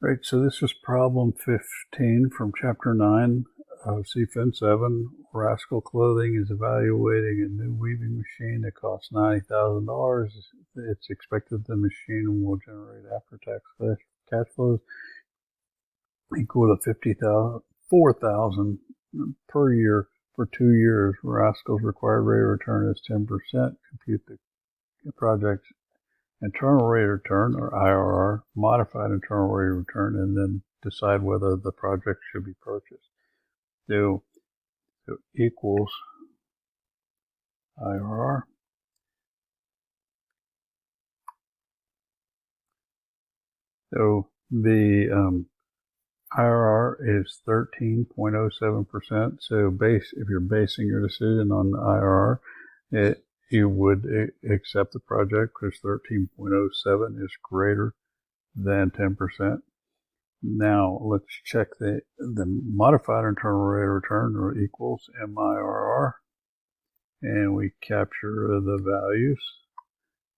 Right, so this is problem 15 from chapter 9 of CFIN7. Rascal Clothing is evaluating a new weaving machine that costs $90,000. It's expected the machine will generate after-tax cash flows equal to $4,000 per year for 2 years. Rascal's required rate of return is 10%. Compute the project's internal rate of return, or IRR, modified internal rate of return, and then decide whether the project should be purchased. So equals IRR. So the IRR is 13.07%. So if you're basing your decision on the IRR, you would accept the project because 13.07 is greater than 10%. Now let's check the modified internal rate of return, or equals MIRR, and we capture the values,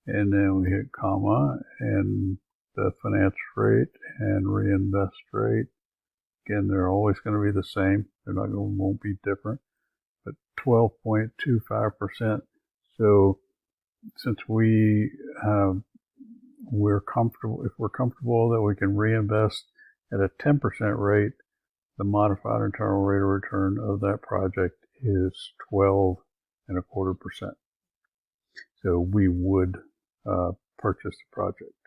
and then we hit comma, and the finance rate and reinvest rate. Again, they're always going to be the same. Won't be different, but 12.25%. So since we're comfortable, if we're comfortable that we can reinvest at a 10% rate, the modified internal rate of return of that project is 12.25%. So we would purchase the project.